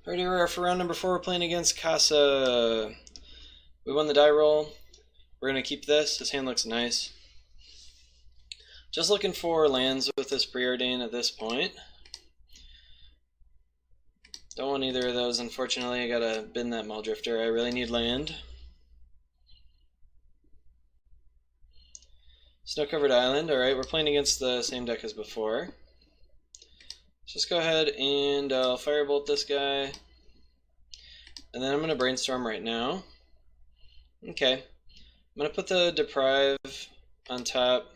Alright, here we are for round number 4. We're playing against Casa. We won the die roll. We're going to keep this. This hand looks nice. Just looking for lands with this preordain at this point. Don't want either of those, unfortunately. I gotta bin that Muldrifter. I really need land. Snow-covered island. Alright, we're playing against the same deck as before. Let's just go ahead and firebolt this guy. And then I'm going to brainstorm right now. Okay. I'm going to put the deprive on top.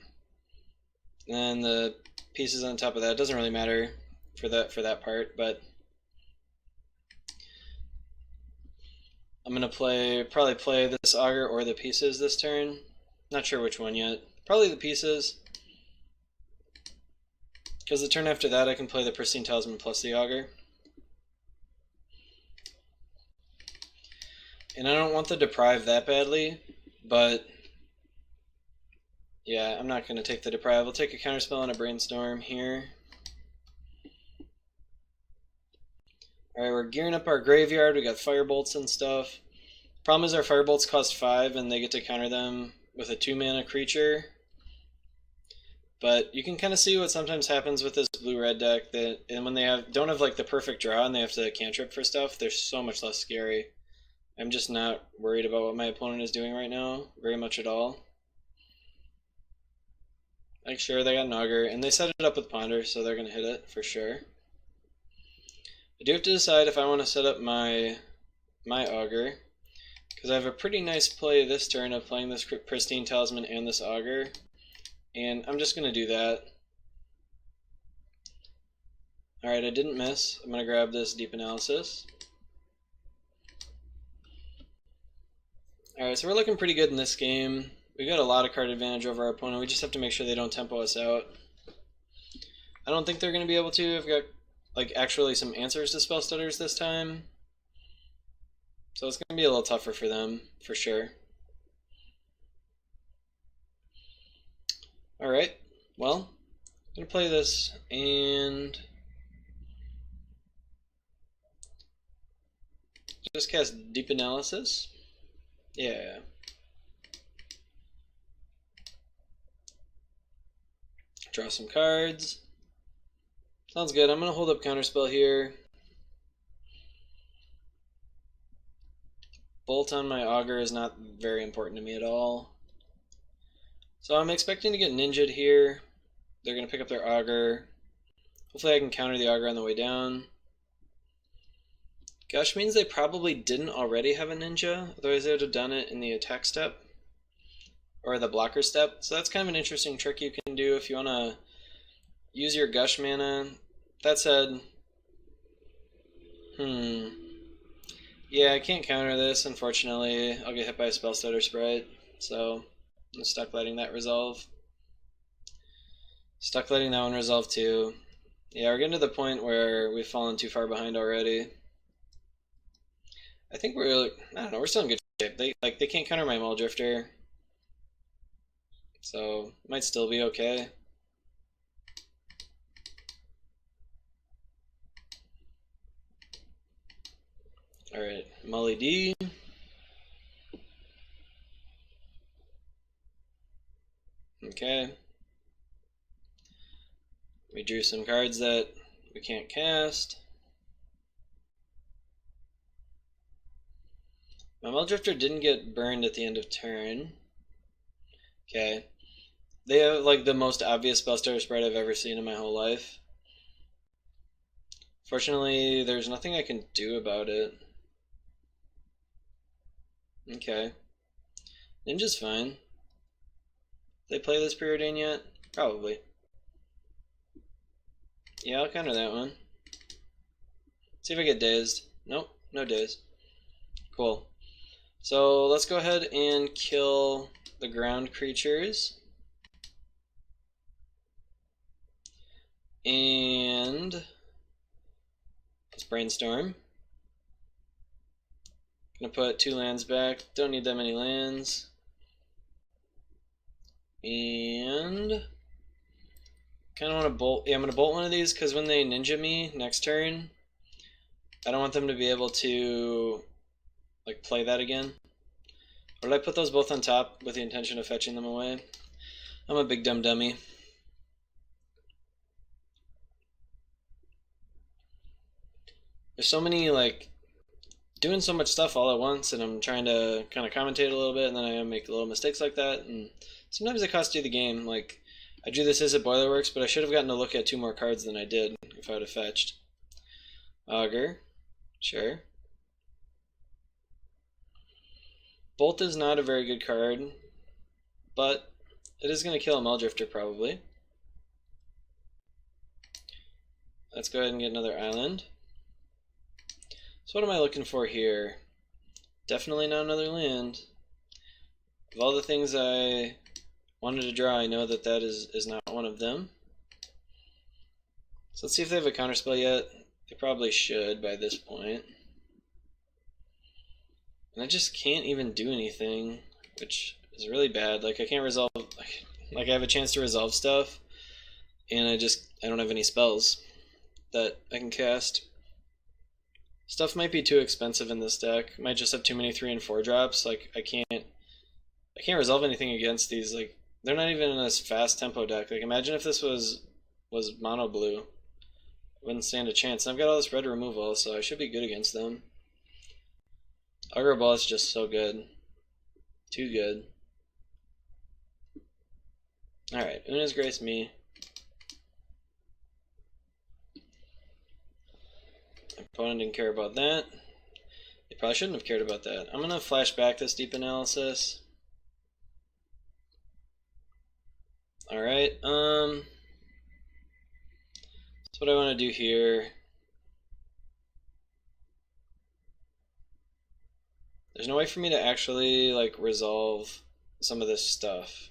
And the pieces on top of that. It doesn't really matter for that part, but I'm going to probably play this augur or the pieces this turn. Not sure which one yet. Probably the pieces. Because the turn after that I can play the Pristine Talisman plus the augur. And I don't want the deprive that badly, but yeah, I'm not going to take the deprive. I'll take a counterspell and a brainstorm here. Alright, we're gearing up our graveyard. We got firebolts and stuff. Problem is our firebolts cost 5 and they get to counter them with a 2-mana creature. But you can kind of see what sometimes happens with this blue-red deck, and when they don't have like the perfect draw and they have to cantrip for stuff, they're so much less scary. I'm just not worried about what my opponent is doing right now, very much at all. Like, sure, they got an augur, and they set it up with ponder, so they're going to hit it for sure. I do have to decide if I want to set up my augur, because I have a pretty nice play this turn of playing this Pristine Talisman and this augur. And I'm just going to do that. Alright, I didn't miss. I'm going to grab this Deep Analysis. Alright, so we're looking pretty good in this game. We got a lot of card advantage over our opponent. We just have to make sure they don't tempo us out. I don't think they're going to be able to. I've got like actually some answers to spell stutters this time. So it's going to be a little tougher for them, for sure. Alright, well, I'm going to play this and just cast Deep Analysis. Yeah. Draw some cards. Sounds good. I'm going to hold up Counterspell here. Bolt on my augur is not very important to me at all. So I'm expecting to get ninja'd here. They're going to pick up their augur. Hopefully I can counter the augur on the way down. Gush means they probably didn't already have a ninja, otherwise they would have done it in the attack step. Or the blocker step. So that's kind of an interesting trick you can do if you want to use your Gush mana. That said, yeah, I can't counter this, unfortunately. I'll get hit by a Spell Stutter Sprite, so I'm stuck letting that resolve. Stuck letting that one resolve too. Yeah, we're getting to the point where we've fallen too far behind already. I think I don't know, we're still in good shape. They can't counter my Muldrifter, so might still be okay. Alright, Mully D. Okay. We drew some cards that we can't cast. My Muldrifter didn't get burned at the end of turn. Okay. They have like the most obvious Spellstutter Sprite I've ever seen in my whole life. Fortunately, there's nothing I can do about it. Okay. Ninja's fine. They play this preordain yet? Probably. Yeah, I'll counter that one. See if I get dazed. Nope, no daze. Cool. So let's go ahead and kill the ground creatures. And let's brainstorm. Gonna put 2 lands back. Don't need that many lands. And kind of want to bolt. Yeah, I'm gonna bolt one of these because when they ninja me next turn, I don't want them to be able to like play that again. Or did I put those both on top with the intention of fetching them away? I'm a big dumb dummy. There's so many, like, doing so much stuff all at once, and I'm trying to kind of commentate a little bit, and then I make little mistakes like that, and sometimes it costs you the game. Like, I drew this as a Boilerworks, but I should have gotten to look at 2 more cards than I did if I would have fetched. Augur, sure. Bolt is not a very good card, but it is going to kill a Meldrifter probably. Let's go ahead and get another island. So what am I looking for here? Definitely not another land. Of all the things I wanted to draw, I know that that is not one of them. So let's see if they have a counterspell yet. They probably should by this point. And I just can't even do anything, which is really bad. Like, I can't resolve, like I have a chance to resolve stuff, and I don't have any spells that I can cast. Stuff might be too expensive in this deck. Might just have too many 3 and 4 drops. Like, I can't resolve anything against these. Like, they're not even in this fast tempo deck. Like, imagine if this was mono blue. Wouldn't stand a chance. And I've got all this red removal, so I should be good against them. Augur Ball is just so good. Too good. Alright, Una's Grace me. My opponent didn't care about that. They probably shouldn't have cared about that. I'm going to flash back this deep analysis. Alright, so what I want to do here. There's no way for me to actually like resolve some of this stuff.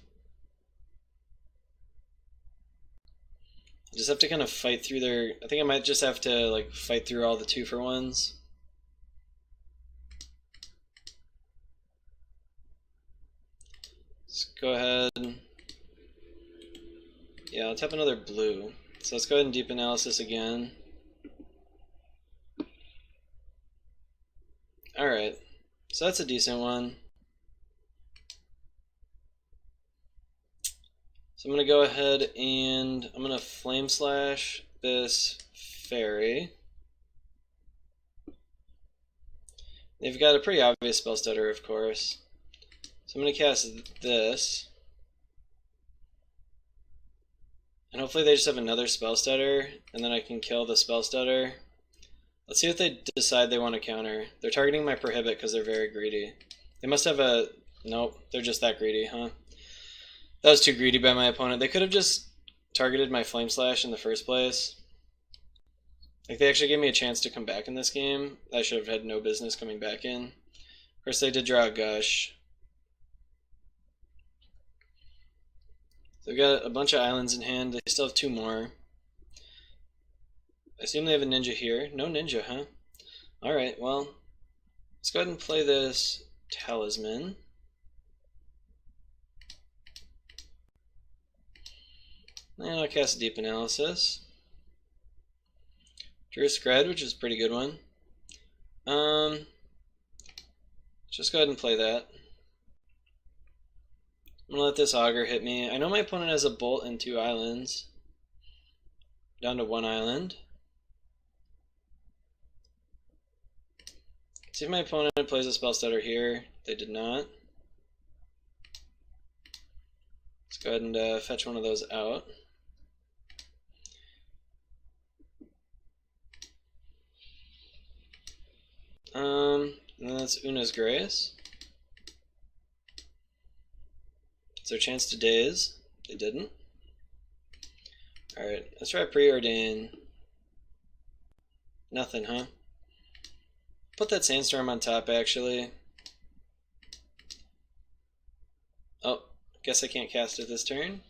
I just have to kind of fight through their... I think I might just have to like fight through all the 2-for-1s. Let's go ahead. Yeah, let's have another blue. So let's go ahead and deep analysis again. Alright, so that's a decent one. So I'm going to go ahead and I'm going to Flame Slash this fairy. They've got a pretty obvious spell stutter, of course. So I'm going to cast this. And hopefully they just have another spell stutter, and then I can kill the spell stutter. Let's see what they decide they want to counter. They're targeting my Prohibit because they're very greedy. They must have a... Nope, they're just that greedy, huh? That was too greedy by my opponent. They could have just targeted my Flame Slash in the first place. Like, they actually gave me a chance to come back in this game. I should have had no business coming back in. Of course, they did draw a Gush. They've got a bunch of islands in hand. They still have 2 more. I assume they have a ninja here. No ninja, huh? Alright, well, let's go ahead and play this Talisman. And I'll cast Deep Analysis. Drew a Scred, which is a pretty good one. Just go ahead and play that. I'm going to let this Augur hit me. I know my opponent has a Bolt and 2 islands. Down to 1 island. See if my opponent plays a spell stutter here. They did not. Let's go ahead and fetch one of those out. And then that's Una's Grace. It's their chance to daze. They didn't. Alright, let's try Preordain. Nothing, huh? Put that Sandstorm on top, actually. Oh, guess I can't cast it this turn.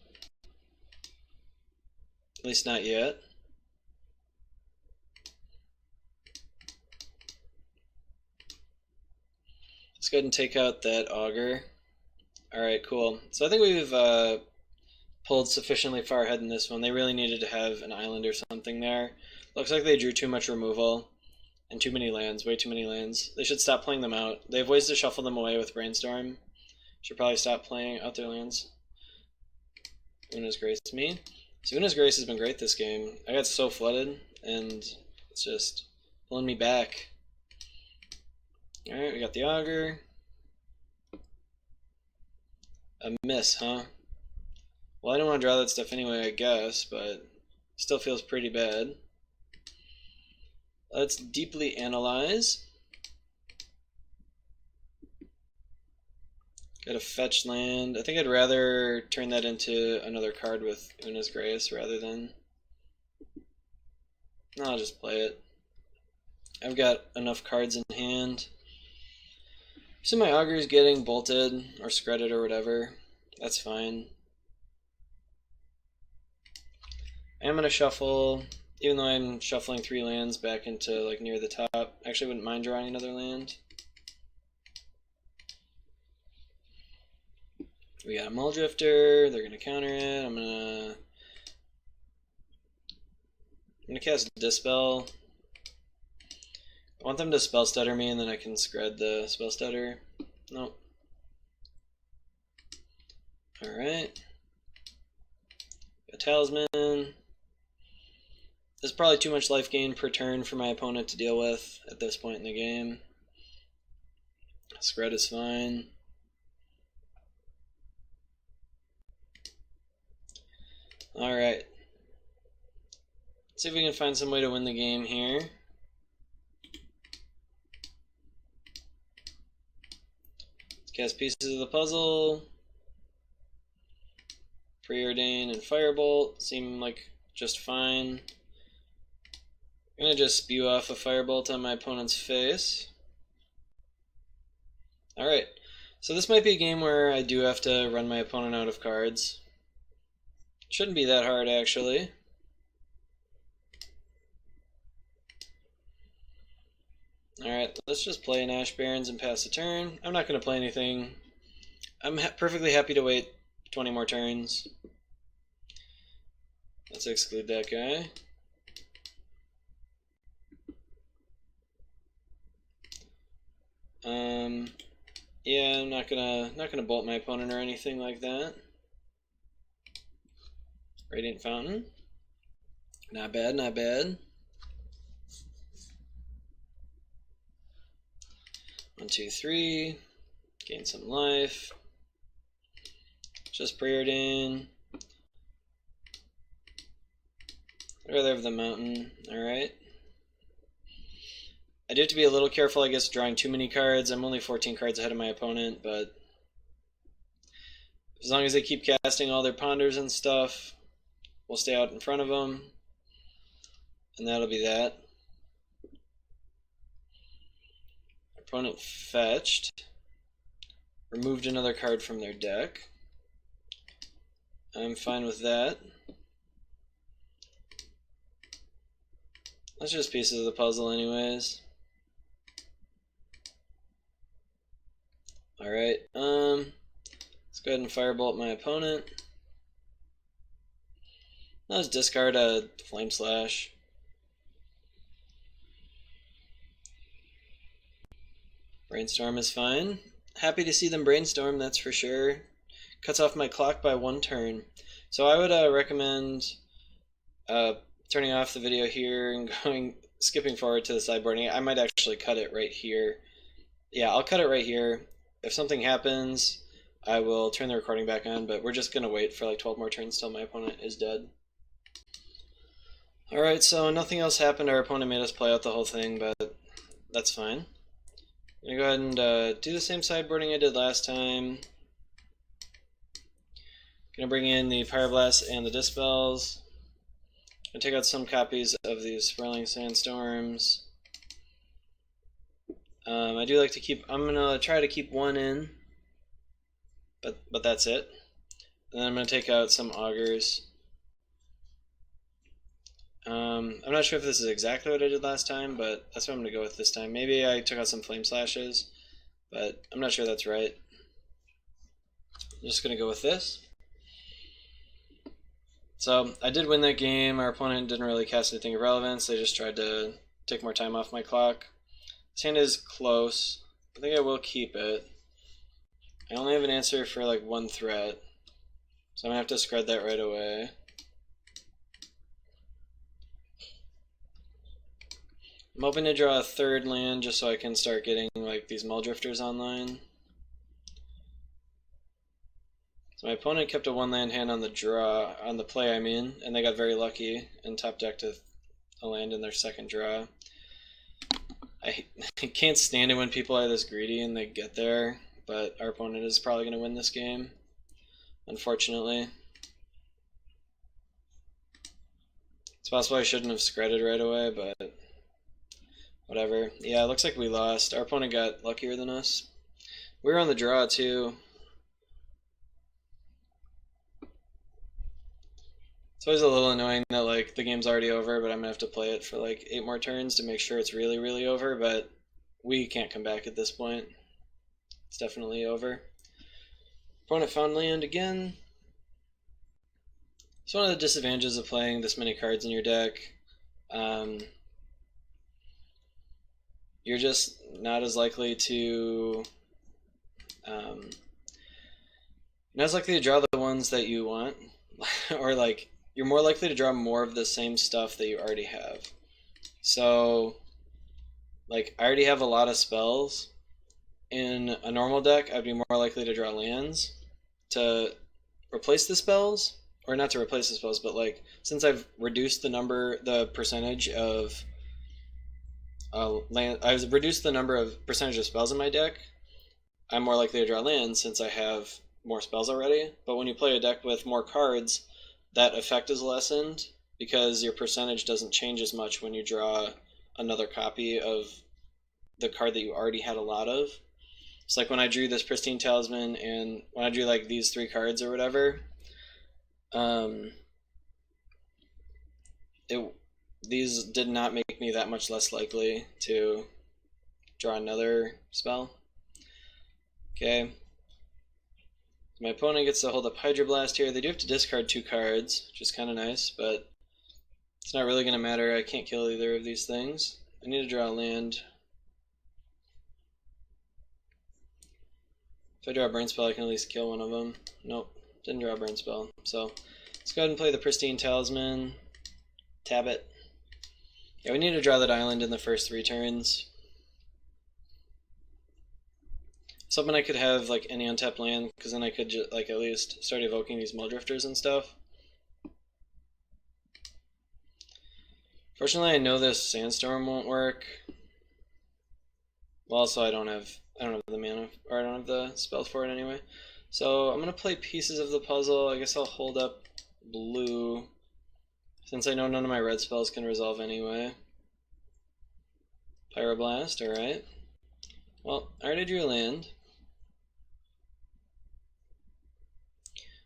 At least not yet. Let's go ahead and take out that Augur. Alright, cool. So I think we've pulled sufficiently far ahead in this one. They really needed to have an island or something there. Looks like they drew too much removal. And too many lands, way too many lands. They should stop playing them out. They have ways to shuffle them away with Brainstorm. Should probably stop playing out their lands. Una's Grace me. So Una's Grace has been great this game. I got so flooded, and it's just pulling me back. Alright, we got the Augur. A miss, huh? Well, I don't want to draw that stuff anyway, I guess, but still feels pretty bad. Let's deeply analyze. Got a fetch land. I think I'd rather turn that into another card with Una's Grace rather than... No, I'll just play it. I've got enough cards in hand. So my Augur is getting bolted or scredded or whatever. That's fine. I'm going to shuffle, even though I'm shuffling 3 lands back into like near the top. Actually, I wouldn't mind drawing another land. We got a Muldrifter. They're going to counter it. I'm going to cast Dispel. I want them to Spell Stutter me, and then I can scred the Spell Stutter. Nope. Alright. Got Talisman. There's probably too much life gain per turn for my opponent to deal with at this point in the game. Scred is fine. Alright. Let's see if we can find some way to win the game here. Let's cast pieces of the puzzle. Preordain and Firebolt seem like just fine. I'm going to just spew off a Firebolt on my opponent's face. Alright, so this might be a game where I do have to run my opponent out of cards. Shouldn't be that hard, actually. Alright, let's just play an Ash Barrens and pass the turn. I'm not going to play anything. I'm perfectly happy to wait 20 more turns. Let's exclude that guy. Yeah, I'm not gonna bolt my opponent or anything like that. Radiant Fountain. Not bad, not bad. 1, 2, 3. Gain some life. Just Preordain. I'd rather have the Mountain. Alright. I do have to be a little careful, I guess, drawing too many cards. I'm only 14 cards ahead of my opponent, but as long as they keep casting all their Ponders and stuff, we'll stay out in front of them, and that'll be that. Opponent fetched. Removed another card from their deck. I'm fine with that. That's just pieces of the puzzle anyways. Alright, let's go ahead and Firebolt my opponent. Let's discard a Flame Slash. Brainstorm is fine. Happy to see them brainstorm, that's for sure. Cuts off my clock by 1 turn. So I would recommend turning off the video here and skipping forward to the sideboarding. I might actually cut it right here. Yeah, I'll cut it right here. If something happens, I will turn the recording back on, but we're just going to wait for like 12 more turns till my opponent is dead. Alright, so nothing else happened. Our opponent made us play out the whole thing, but that's fine. I'm going to go ahead and do the same sideboarding I did last time. Going to bring in the Pyroblast and the Dispels. Going to take out some copies of these Swirling Sandstorms. I do like to keep, I'm going to try to keep 1 in, but that's it. And then I'm going to take out some Augurs. I'm not sure if this is exactly what I did last time, but that's what I'm going to go with this time. Maybe I took out some Flame Slashes, but I'm not sure that's right. I'm just going to go with this. So I did win that game. Our opponent didn't really cast anything of relevance. They just tried to take more time off my clock. This hand is close. I think I will keep it. I only have an answer for like one threat, so I'm gonna have to scred that right away. I'm hoping to draw a third land just so I can start getting like these Muldrifters online. So my opponent kept a one land hand on the draw, on the play I mean, and they got very lucky and top decked a land in their second draw. I can't stand it when people are this greedy and they get there, but our opponent is probably going to win this game, unfortunately. It's possible I shouldn't have scredded right away, but whatever. Yeah, it looks like we lost. Our opponent got luckier than us. We were on the draw too. It's always a little annoying that like the game's already over, but I'm gonna have to play it for like 8 more turns to make sure it's really, really over, but we can't come back at this point. It's definitely over. Opponent found land again. It's one of the disadvantages of playing this many cards in your deck. You're just not as likely to draw the ones that you want, or like you're more likely to draw more of the same stuff that you already have. So, like, I already have a lot of spells. In a normal deck, I'd be more likely to draw lands to replace the spells, or not to replace the spells, but like, since I've reduced the percentage of I've reduced the number of percentage of spells in my deck, I'm more likely to draw lands since I have more spells already. But when you play a deck with more cards, that effect is lessened because your percentage doesn't change as much when you draw another copy of the card that you already had a lot of. It's like when I drew this Pristine Talisman and when I drew like these 3 cards or whatever, these did not make me that much less likely to draw another spell. Okay. My opponent gets to hold up Hydroblast here. They do have to discard 2 cards, which is kind of nice, but it's not really going to matter. I can't kill either of these things. I need to draw a land. If I draw a burn spell, I can at least kill one of them. Nope, didn't draw a burn spell. So let's go ahead and play the Pristine Talisman. Tab it. Yeah, we need to draw that island in the first 3 turns. I was hoping I could have like any untapped land, because then I could like at least start evoking these Muldrifters and stuff. Fortunately, I know this Sandstorm won't work. Well, also I don't have the mana, or I don't have the spells for it anyway. So I'm gonna play pieces of the puzzle. I guess I'll hold up blue, since I know none of my red spells can resolve anyway. Pyroblast, alright. Well, I already drew a land.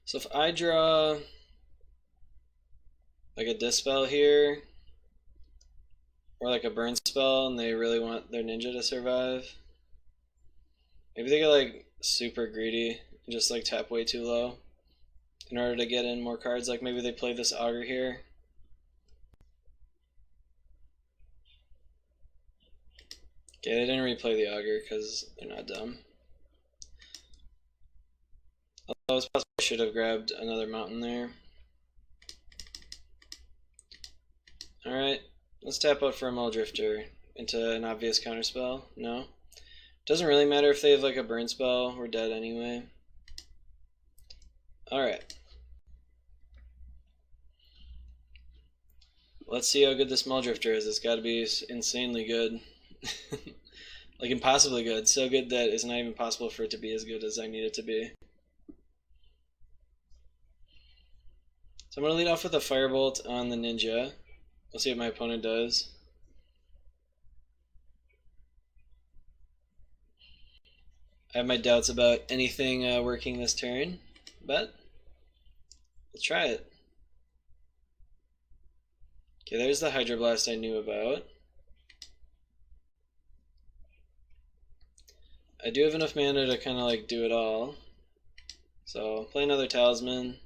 So if I draw like a Dispel here, or like a burn spell, and they really want their ninja to survive, maybe they get like super greedy and just like tap way too low in order to get in more cards. Like maybe they play this Augur here. Okay, they didn't replay the Augur because they're not dumb. Although it's possible I should have grabbed another mountain there. Alright, let's tap out for a Muldrifter into an obvious counterspell. No. Doesn't really matter if they have like a burn spell, we're dead anyway. Alright. Let's see how good this Muldrifter is. It's gotta be insanely good. Like impossibly good. So good that it's not even possible for it to be as good as I need it to be. So I'm going to lead off with a Firebolt on the ninja. We'll see what my opponent does. I have my doubts about anything working this turn, but let's try it. Okay, there's the Hydroblast I knew about. I do have enough mana to kind of like do it all. So play another Talisman.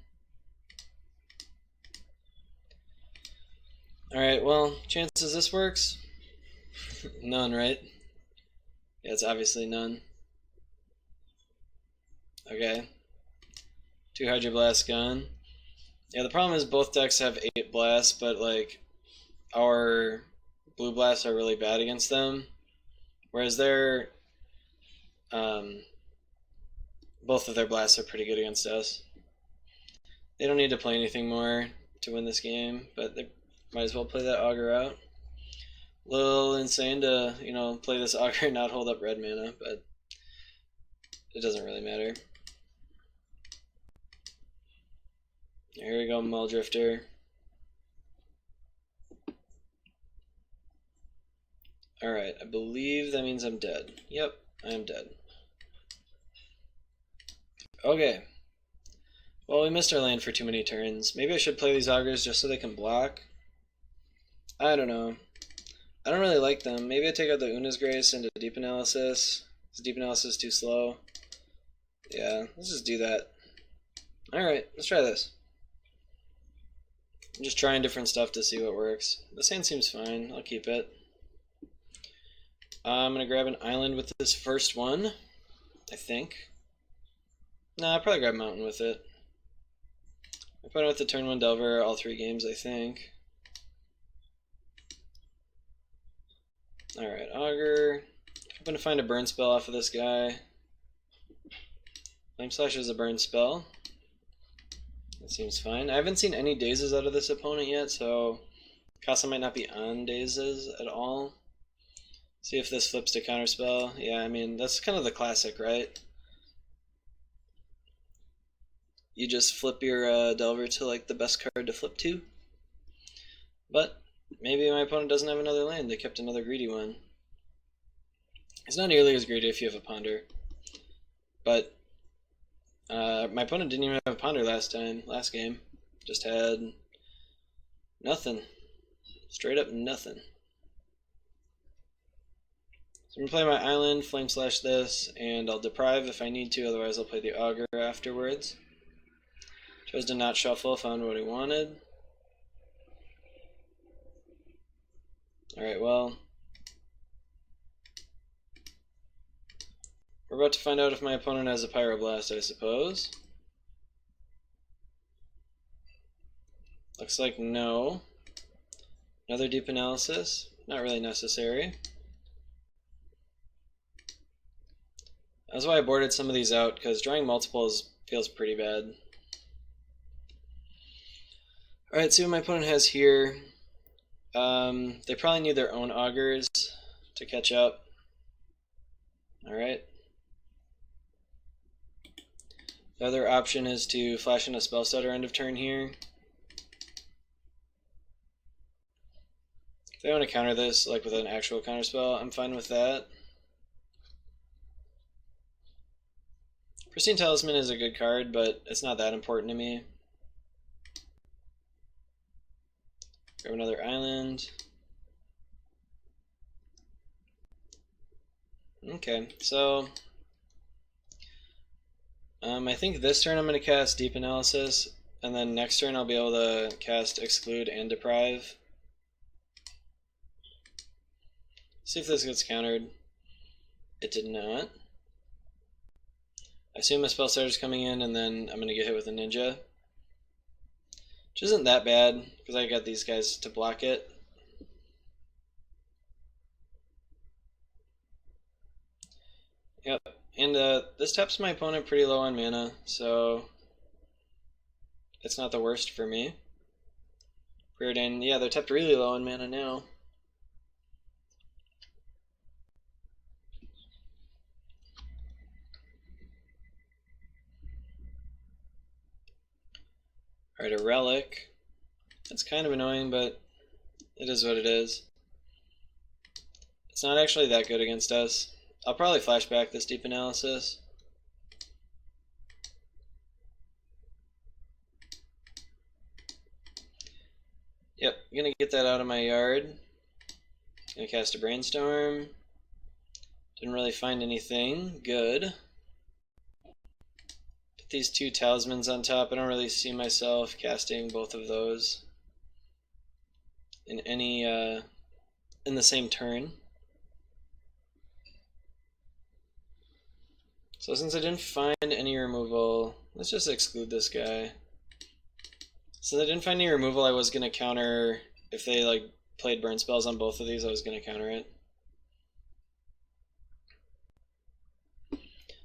Alright, well, chances this works. None, right? Yeah, it's obviously none. Okay. 2 Hydro Blast gone. Yeah, the problem is both decks have 8 blasts, but like our blue blasts are really bad against them. Whereas their both of their blasts are pretty good against us. They don't need to play anything more to win this game, but they might as well play that Augur out. A little insane to, play this Augur and not hold up red mana, but it doesn't really matter. Here we go, Muldrifter. Alright, I believe that means I'm dead. Yep, I am dead. Okay. Well, we missed our land for too many turns. Maybe I should play these Augurs just so they can block. I don't know. I don't really like them. Maybe I take out the Una's Grace into Deep Analysis. Is Deep Analysis too slow? Yeah, let's just do that. Alright, let's try this. I'm just trying different stuff to see what works. This hand seems fine. I'll keep it. I'm going to grab an island with this first one, I think. Nah, I'll probably grab Mountain with it. I put it with the turn 1 Delver all 3 games, I think. Alright, Augur. I'm going to find a burn spell off of this guy. Flame Slash is a burn spell. That seems fine. I haven't seen any dazes out of this opponent yet, so Casa might not be on dazes at all. See if this flips to counterspell. Yeah, I mean, that's kind of the classic, right? You just flip your Delver to like the best card to flip to. But maybe my opponent doesn't have another land. They kept another greedy one. It's not nearly as greedy if you have a Ponder. But my opponent didn't even have a Ponder last game. Just had nothing. Straight up nothing. So I'm going to play my island, Flame Slash this, and I'll deprive if I need to, otherwise I'll play the Augur afterwards. Chose to not shuffle, found what he wanted. Alright, well, we're about to find out if my opponent has a Pyroblast, I suppose. Looks like no. Another Deep Analysis, not really necessary. That's why I boarded some of these out, because drawing multiples feels pretty bad. Alright, see what my opponent has here. They probably need their own Augurs to catch up. Alright. The other option is to flash in a Spell Stutter end of turn here. If they want to counter this like with an actual counterspell, I'm fine with that. Pristine Talisman is a good card, but it's not that important to me. Grab another island. Okay, so I think this turn I'm going to cast Deep Analysis, and then next turn I'll be able to cast Exclude and Deprive. See if this gets countered. It did not. I assume a Spell Starter's coming in, and then I'm going to get hit with a Ninja. Which isn't that bad, because I got these guys to block it. Yep, and this taps my opponent pretty low on mana, so it's not the worst for me. Preordain, yeah, they're tapped really low on mana now. Alright, a Relic. It's kind of annoying, but it is what it is. It's not actually that good against us. I'll probably flashback this Deep Analysis. Yep, I'm gonna get that out of my yard. Gonna cast a Brainstorm. Didn't really find anything good. Put these 2 Talismans on top. I don't really see myself casting both of those in any in the same turn. So since I didn't find any removal, let's just exclude this guy. Since I didn't find any removal, I was going to counter, if they like played burn spells on both of these, I was going to counter it.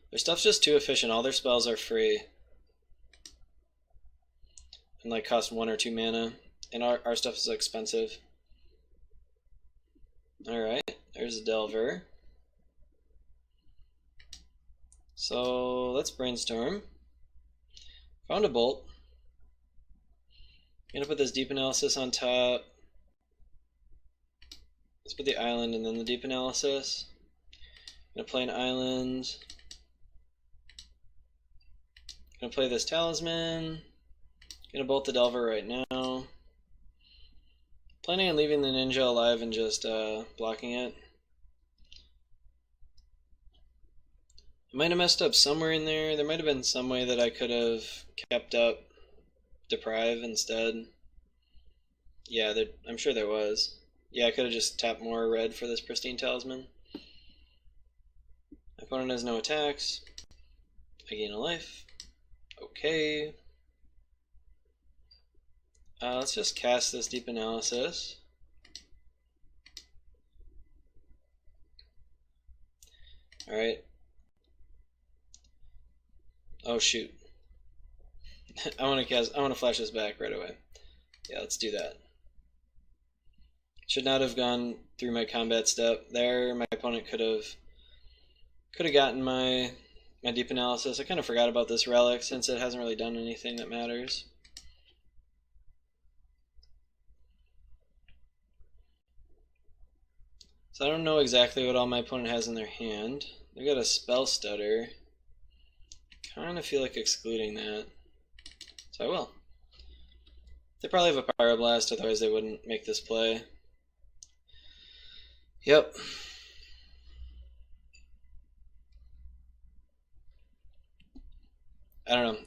Their stuff's just too efficient. All their spells are free. And like cost 1 or 2 mana. And our stuff is expensive. Alright, there's a Delver. So let's brainstorm. Found a bolt. I'm gonna put this deep analysis on top. Let's put the island and then the deep analysis. I'm gonna play an island. Gonna play this talisman. Gonna bolt the Delver right now. Planning on leaving the ninja alive and just blocking it. I might have messed up somewhere in there. There might have been some way that I could have kept up Deprive instead. Yeah, I'm sure there was. Yeah, I could have just tapped more red for this Pristine Talisman. My opponent has no attacks. I gain a life. Okay. Let's just cast this Deep Analysis. Alright. Oh shoot. I want to flash this back right away. Yeah, let's do that. Should not have gone through my combat step there. My opponent could have gotten my Deep Analysis. I kind of forgot about this relic since it hasn't really done anything that matters. So I don't know exactly what all my opponent has in their hand. They've got a Spell Stutter. Kind of feel like excluding that. So I will. They probably have a Pyroblast, otherwise they wouldn't make this play. Yep. I don't know.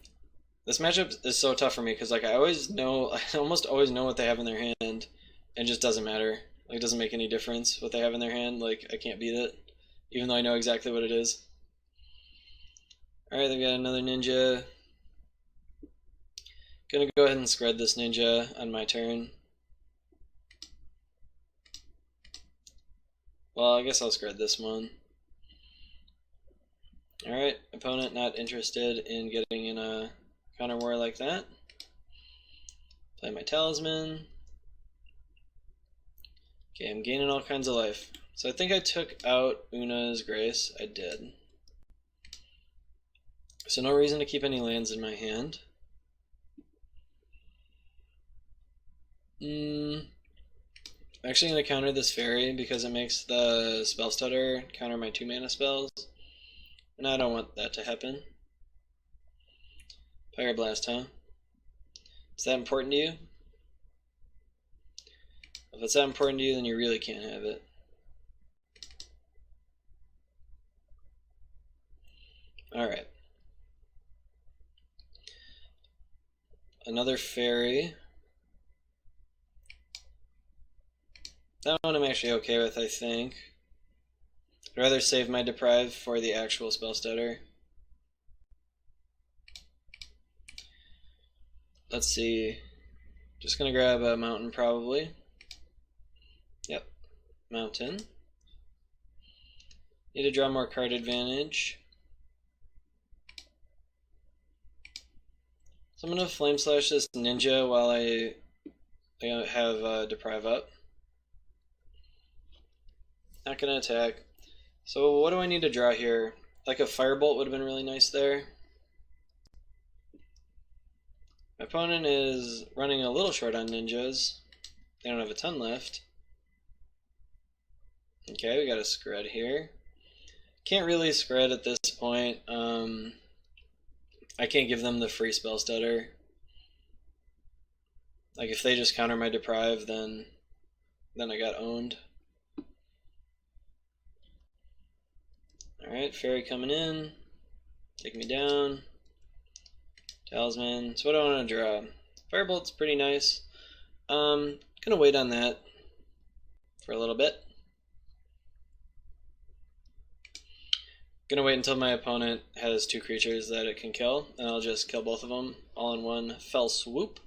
This matchup is so tough for me because like I almost always know what they have in their hand, and it just doesn't matter. Like, it doesn't make any difference what they have in their hand. Like, I can't beat it, even though I know exactly what it is. Alright, they've got another ninja. Gonna go ahead and scred this ninja on my turn. Well, I guess I'll scred this one. Alright, opponent not interested in getting in a counter war like that. Play my talisman. Okay, I'm gaining all kinds of life. So I think I took out Una's Grace. I did. So no reason to keep any lands in my hand. I'm actually going to counter this fairy because it makes the Spell Stutter counter my 2 mana spells. And I don't want that to happen. Pyroblast, huh? Is that important to you? If it's that important to you, then you really can't have it. Alright. Another fairy. That one I'm actually okay with, I think. I'd rather save my Deprive for the actual Spell Stutter. Let's see. Just gonna grab a mountain probably. Yep, mountain. Need to draw more card advantage. So I'm gonna Flame Slash this ninja while I have Deprive up. Not gonna attack. So what do I need to draw here? Like a Firebolt would have been really nice there. My opponent is running a little short on ninjas. They don't have a ton left. Okay, we got a Scred here. Can't really Scred at this point. I can't give them the free Spell Stutter. Like if they just counter my Deprive, then I got owned. Alright, fairy coming in. Take me down. Talisman. So what do I want to draw? Firebolt's pretty nice. Gonna wait on that for a little bit. Gonna wait until my opponent has 2 creatures that it can kill, and I'll just kill both of them all in one fell swoop.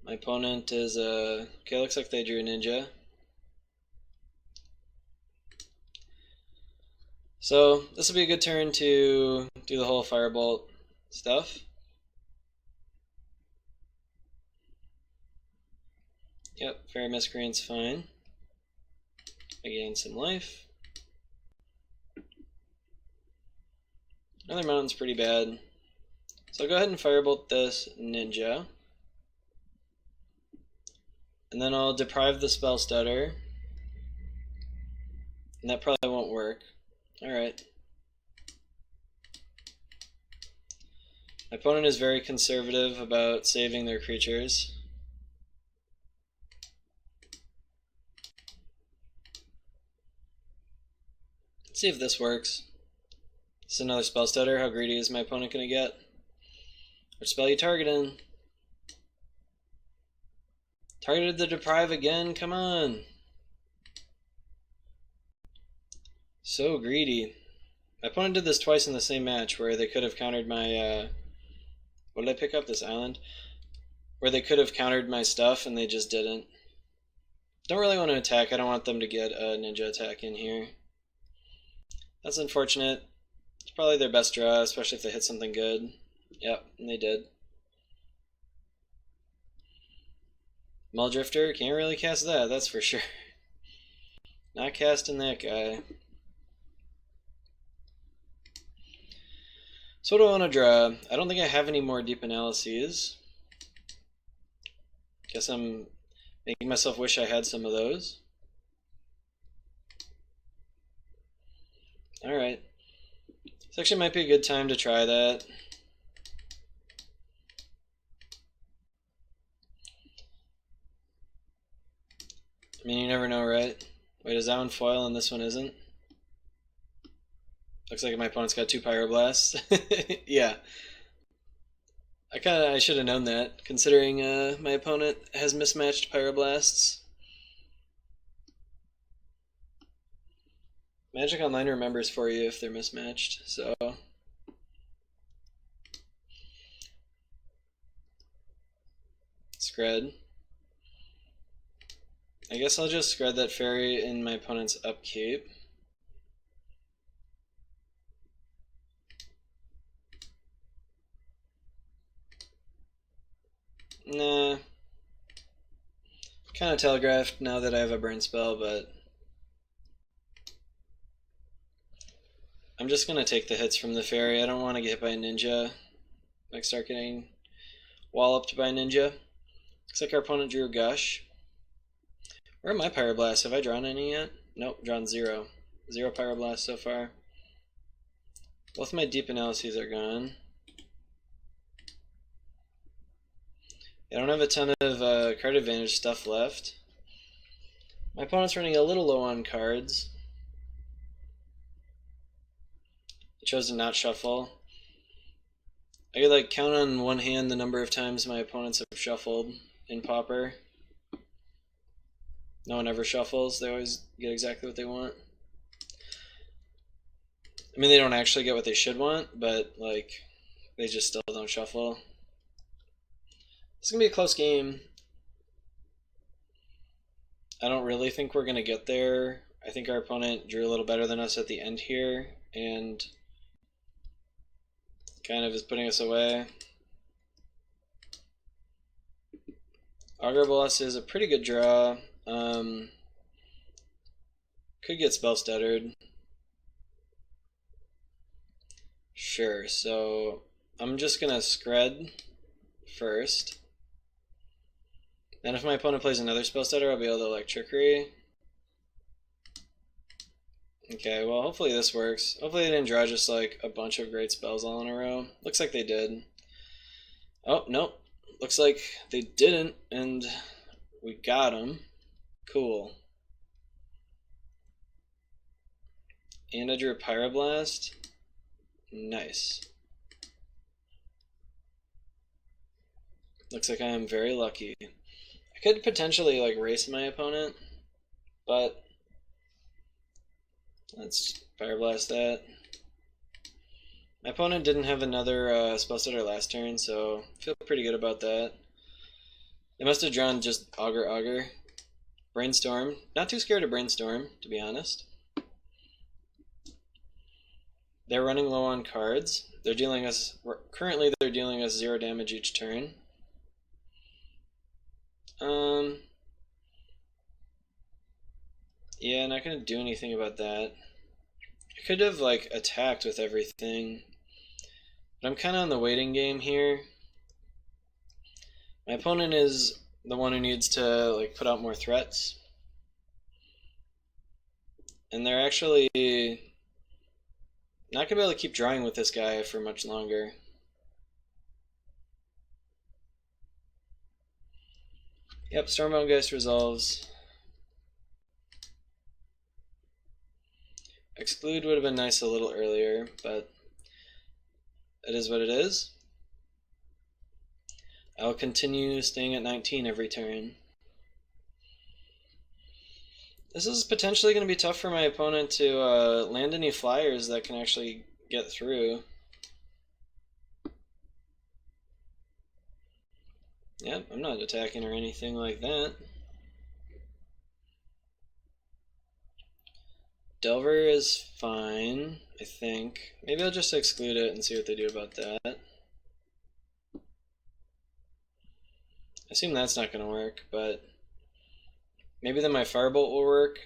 My opponent is okay, looks like they drew a ninja. So this will be a good turn to do the whole firebolt stuff. Yep, Fairy Miscreant's fine. I gain some life. Another mountain's pretty bad. So I'll go ahead and firebolt this ninja. And then I'll deprive the spell stutter. And that probably won't work. Alright. My opponent is very conservative about saving their creatures. Let's see if this works. This is another spell stutter. How greedy is my opponent going to get? Which spell you targeting? Targeted the deprive again? Come on. So greedy. My opponent did this twice in the same match where they could have countered my... what did I pick up? This island? Where they could have countered my stuff and they just didn't. Don't really want to attack. I don't want them to get a ninja attack in here. That's unfortunate. It's probably their best draw, especially if they hit something good. Yep, and they did. Muldrifter, can't really cast that, that's for sure. Not casting that guy. So what do I want to draw? I don't think I have any more deep analyses. Guess I'm making myself wish I had some of those. Alright. This actually might be a good time to try that. I mean, you never know, right? Wait, is that one foil and this one isn't? Looks like my opponent's got 2 Pyroblasts. Yeah. I should have known that, considering my opponent has mismatched Pyroblasts. Magic Online remembers for you if they're mismatched, so... Scred. I guess I'll just scred that fairy in my opponent's upkeep. Nah. Kind of telegraphed now that I have a burn spell, but... I'm just gonna take the hits from the fairy. I don't want to get hit by a ninja. Like start getting walloped by a ninja. Looks like our opponent drew a gush. Where are my Pyroblasts? Have I drawn any yet? Nope, drawn 0. 0 Pyroblasts so far. Both my deep analyses are gone. I don't have a ton of card advantage stuff left. My opponent's running a little low on cards. I chose to not shuffle. I could like count on one hand the number of times my opponents have shuffled in Pauper. No one ever shuffles. They always get exactly what they want. I mean, they don't actually get what they should want, but like they just still don't shuffle. It's gonna be a close game. I don't really think we're gonna get there. I think our opponent drew a little better than us at the end here, and kind of is putting us away. Augur Bolas is a pretty good draw. Could get spell stuttered. Sure, so I'm just gonna scred first. Then if my opponent plays another spell stutter, I'll be able to Electrickery. Okay, well hopefully this works. Hopefully they didn't draw just like a bunch of great spells all in a row. Looks like they did. Oh, nope. Looks like they didn't, and we got them. Cool. And I drew a Pyroblast. Nice. Looks like I am very lucky. I could potentially like race my opponent. but let's Fire Blast that. My opponent didn't have another spell stutter last turn, so I feel pretty good about that. They must have drawn just Augur. Brainstorm. Not too scared of Brainstorm, to be honest. They're running low on cards. Currently they're dealing us 0 damage each turn. Yeah, not gonna do anything about that. I could have like attacked with everything, but I'm kind of on the waiting game here. My opponent is the one who needs to like put out more threats, and they're actually not gonna be able to keep drawing with this guy for much longer. Yep, Stormbound Geist resolves. Exclude would have been nice a little earlier, but it is what it is. I'll continue staying at 19 every turn. This is potentially going to be tough for my opponent to land any flyers that can actually get through. Yep, I'm not attacking or anything like that. Delver is fine, I think. Maybe I'll just exclude it and see what they do about that. I assume that's not going to work, but maybe then my Firebolt will work.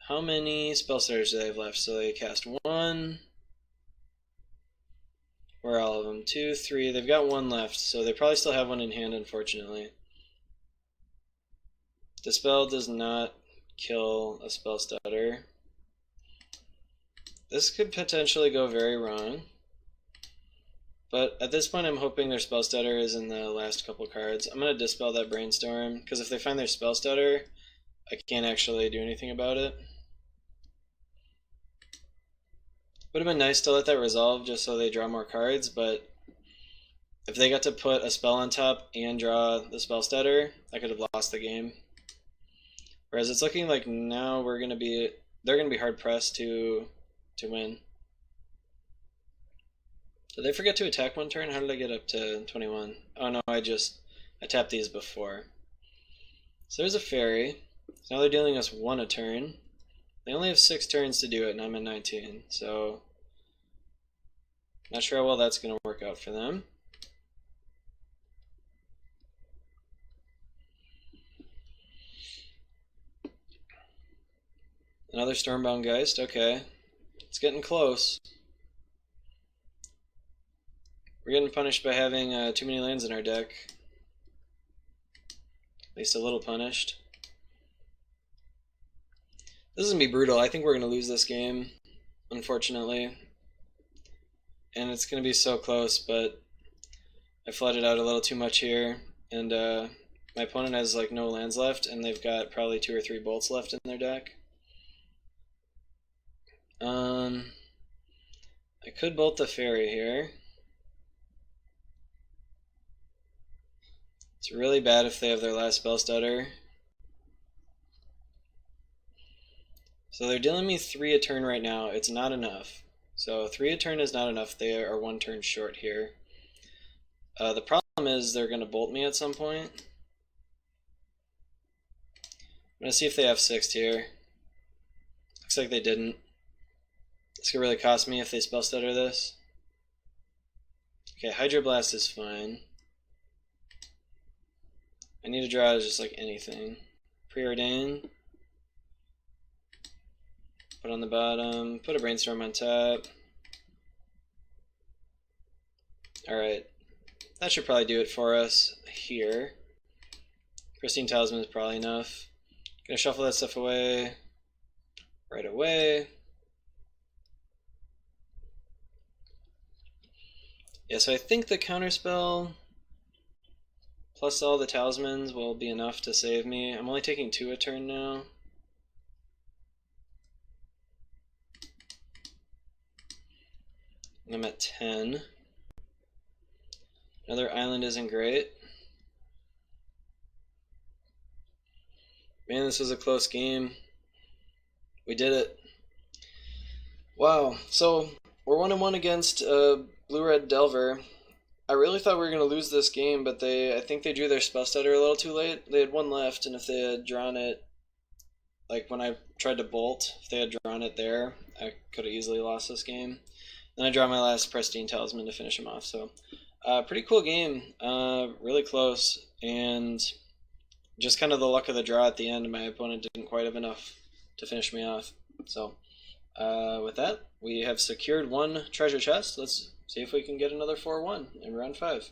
How many spell starters do they have left? So they cast 1. Where are all of them? 2, 3. They've got 1 left, so they probably still have 1 in hand, unfortunately. Dispel does not kill a spell stutter. This could potentially go very wrong. But at this point I'm hoping their spell stutter is in the last couple cards. I'm going to dispel that Brainstorm, because if they find their spell stutter, I can't actually do anything about it. Would have been nice to let that resolve just so they draw more cards, but if they got to put a spell on top and draw the spell stutter, I could have lost the game. Whereas it's looking like now they're gonna be hard pressed to win. Did they forget to attack one turn? How did I get up to 21? Oh no, I tapped these before. So there's a fairy. So now they're dealing us 1 a turn. They only have 6 turns to do it, and I'm at 19, so not sure how well that's going to work out for them. Another Stormbound Geist, okay. It's getting close. We're getting punished by having too many lands in our deck. At least a little punished. This is going to be brutal. I think we're going to lose this game, unfortunately. And it's going to be so close, but I flooded out a little too much here. And my opponent has like no lands left, and they've got probably 2 or 3 bolts left in their deck. I could bolt the fairy here. It's really bad if they have their last spell stutter. So they're dealing me 3 a turn right now. It's not enough. So 3 a turn is not enough. They are 1 turn short here. The problem is they're going to bolt me at some point. I'm going to see if they have 6 here. Looks like they didn't. This could really cost me if they spell stutter this. Okay, Hydroblast is fine. I need to draw just like anything. Preordain. Put on the bottom. Put a Brainstorm on top. Alright. That should probably do it for us here. Pristine Talisman is probably enough. Gonna shuffle that stuff away right away. Yeah, so I think the counterspell plus all the talismans will be enough to save me. I'm only taking 2 a turn now. I'm at 10. Another island isn't great. Man, this was a close game. We did it. Wow. So we're 1-1 against Blue-Red Delver. I really thought we were going to lose this game, but I think they drew their spell stutter a little too late. They had one left, and if they had drawn it, like when I tried to bolt, if they had drawn it there, I could have easily lost this game. Then I draw my last Pristine Talisman to finish him off. So, pretty cool game. Really close, and just kind of the luck of the draw at the end. My opponent didn't quite have enough to finish me off. So, with that, we have secured one treasure chest. Let's see if we can get another 4-1 in round 5.